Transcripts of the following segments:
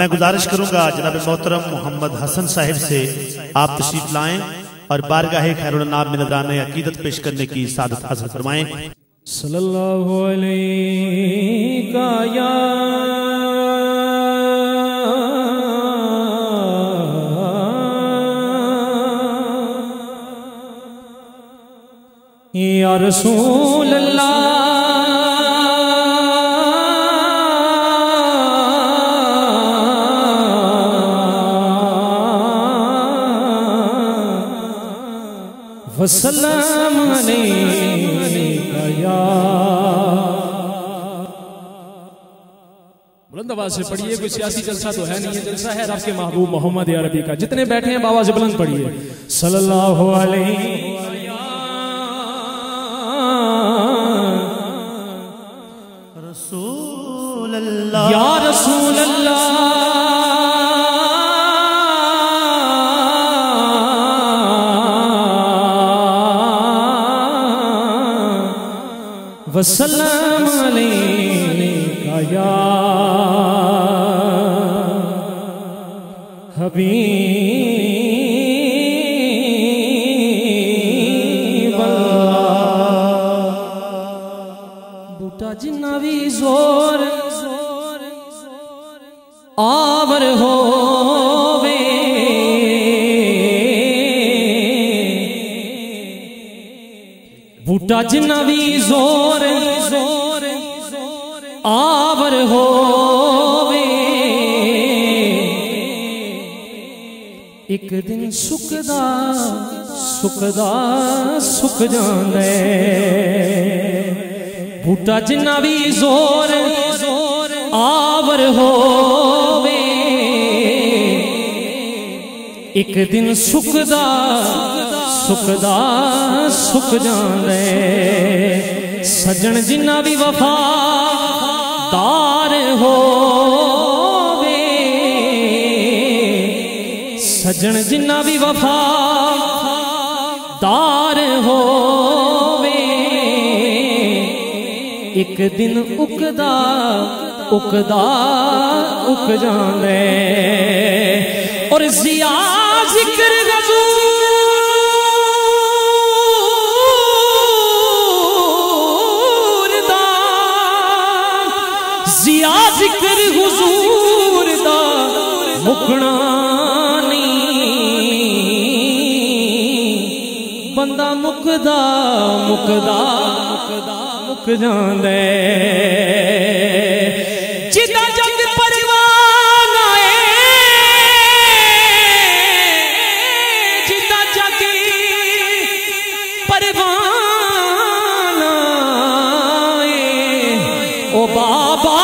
میں گزارش کروں گا جناب محترم محمد حسن صاحب سے آپ تشریف لائیں اور بارگاہ خیرالانام میں نذرانہ عقیدت پیش کرنے کی سعادت حاصل فرمائیں۔ صلی اللہ علیہ یا رسول اللہ وسلام علیکہ یا بلند آواز سے پڑھیے، کوئی سیاسی جلسہ تو ہے نہیں، جلسہ ہے رب کے محبوب محمد عربی کا۔ جتنے بیٹھے ہیں باواز سے بلند پڑھیے صلی اللہ علیہ رسول اللہ یا رسول اللہ وسلام علیکہ یا حبیب اللہ۔ بوٹا جنہ بھی زور آور ہووے بوٹا جنہ بھی زور آور ہووے ایک دن سکدا سک جاندے بوٹا جنہ بھی زور آور ہووے ایک دن سکدا سک جاندے سجن جنہ بھی وفادار ہووے سجن جنہ بھی وفادار ہووے ایک دن اک جاندے اور ضیا ذکر حضور دا ضیا ذکر حضور دا مکنا بندہ مک جاندے جدا جگ پروان آئے جدا جگ پروان آئے او بابا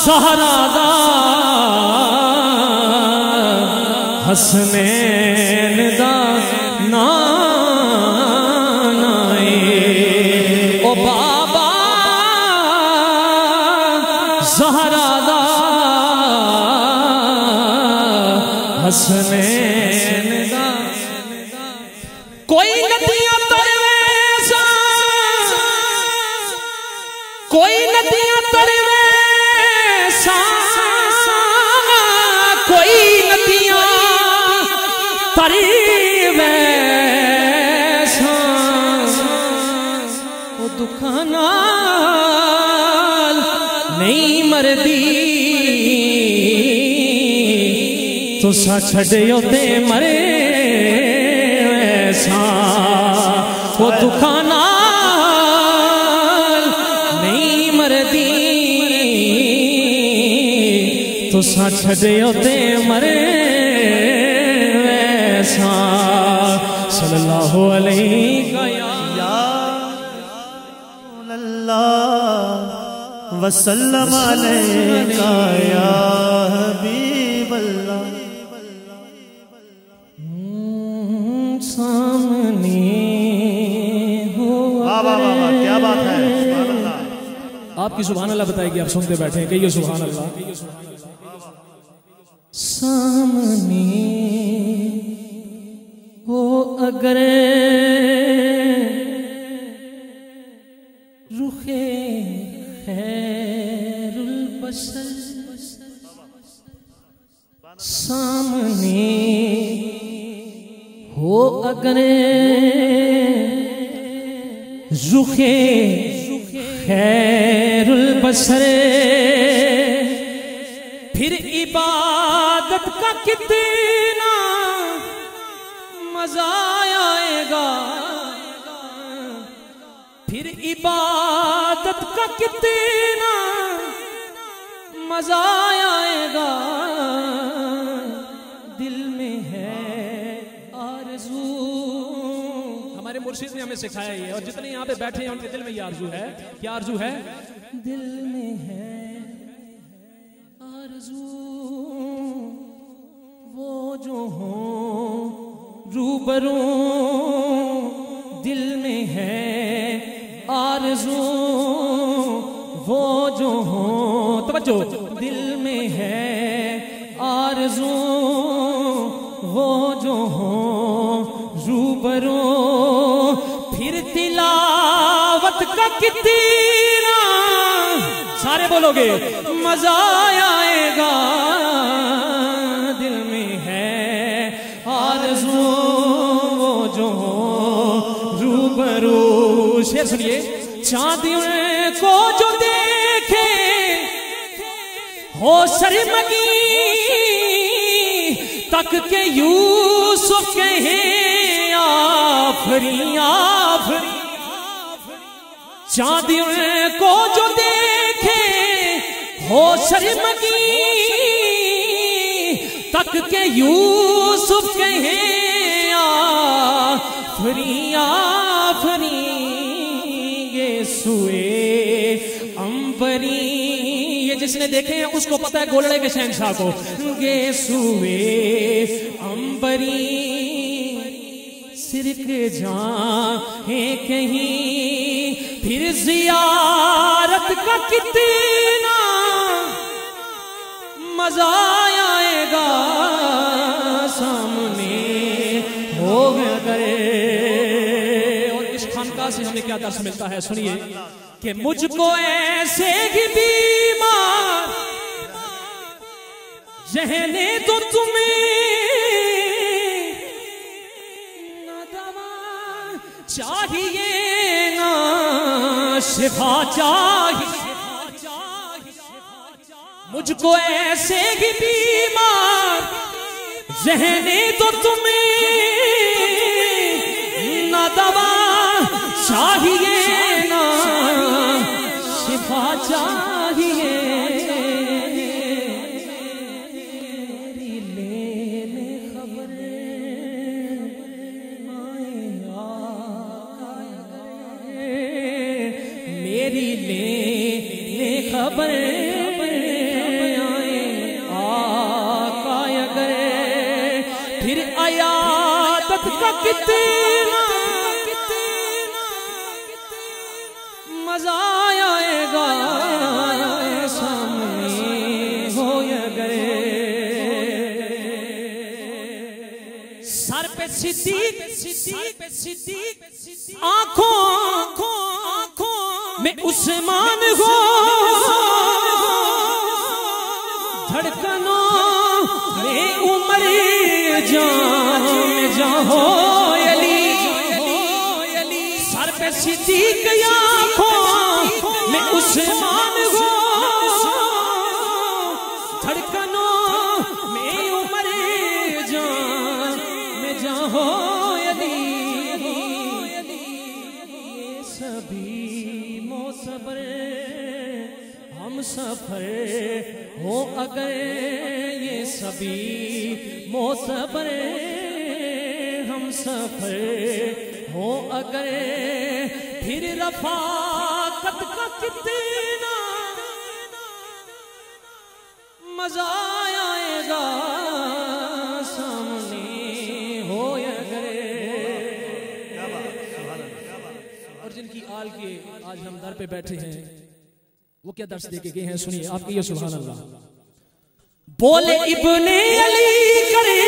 زہرا دا حسنین دا نان آئے او بابا زہرا دا حسنین دا کوئی ندیاں ترویسا کوئی ندیاں ترویسا کوئی ندیاں ترویسا وہ دکھانال نہیں مردی تو سا چھڑیو دے مرے ویسا وہ دکھانال نہیں مردی تو سا چھڑیو دے مرے ویسا صلی اللہ علیہ وسلم علیکہ یا حبیب اللہ۔ سامنے ہو کیا بات ہے، سبحان اللہ۔ آپ کی سبحان اللہ بتائے گی، آپ سنتے بیٹھے ہیں کہیے سبحان اللہ۔ سامنے ہو اگر رخ خیر البشر سامنے ہو اگر رخ خیر البشر، پھر عبادت کا کتنا مزہ آئے گا، پھر عبادت کا کتنا مزہ آئے گا، دل میں ہے آرزو۔ ہمارے مرشد نے ہمیں سکھایا یہ، اور جتنے یہاں پہ بیٹھے ہیں ان کے دل میں یہ آرزو ہے۔ کیا آرزو ہے؟ دل میں ہے آرزو وہ جو ہوں روبرو، دل میں ہے آرزو وہ جو ہوں، توجہ، دل میں ہے آرزو وہ جو ہوں روبرو، پھر تلاوت کا کتنا، سارے بولو گے، مزہ آئے گا، دل میں ہے آرزو وہ جو ہوں روبرو۔ شعر سنیے، چاندیوں کو جو دیکھے ہو شرمگی، تک کہ یوسف کہیں آفرین آفرین، چاندیوں کو جو دیکھے ہو شرمگی، تک کہ یوسف کہیں آفرین آفرین، یہ سوئے امبری، یہ جس نے دیکھے ہیں اس کو پتہ ہے گولڑے کے شہنشاہ کو، یہ سوئے امبری سرک جائیں کہیں، پھر زیارت کا کتنا مزہ آئے گا، سامنے ہو گیا کرے۔ اور اس خانقاہ سے ہمیں کیا درس ملتا ہے، سنیے، کہ مجھ کو ایسے ہی بیمار رہنے دو تمہیں، نہ دوا چاہیے نہ شفا چاہیے، مجھ کو ایسے ہی بیمار رہنے دو تمہیں، نہ دوا چاہیے نہ شفا چاہیے، میری لینے خبر آئے آقا، میری لینے خبر آئے آقا، اگر پھر عیادت کا کتنا مزہ آئے گا، سامنے ہو یا گئے، سر پہ صدیق، آنکھوں میں عثمان ہو، دھڑکنوں میں عمر، جان میں جان ہو علی، سر پہ صدیق یا میں عثمان ہو، دھڑکنوں میں عمر، جان میں جان ہو علی، یہ سبھی معتبر ہم سفر ہو اگر، یہ سبھی معتبر ہم سفر ہو اگر، پھر رفاقت کا کتنا مزہ آئے گا، سامنے ہو یا گرے۔ اور جن کی آل کے آج ہم در پہ بیٹھے ہیں وہ کیا درس دے کے گئے ہیں، سنیے آپ کی یہ سبحان اللہ۔ بولے ابن علی کرے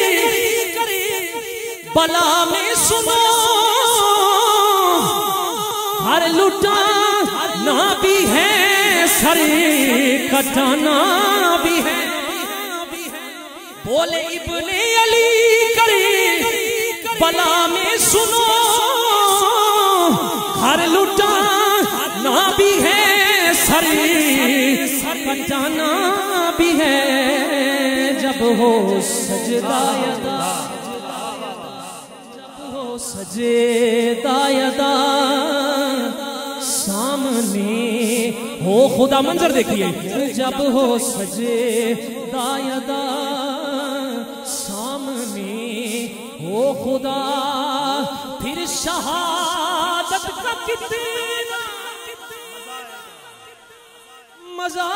بلا میں سنو، ہر لٹانا بھی ہے سر کٹانا بھی ہے، بولے ابن علی کری بلا میں سنو گھر لٹانا بھی ہے سری کٹانا بھی ہے جب ہو سجدہ یدا جب ہو سجدہ یدا سامنے ہو خدا منظر دیکھیے جب ہو سجدہ یدا سامنے ہو خدا پھر شہادت کا کتنا مزہ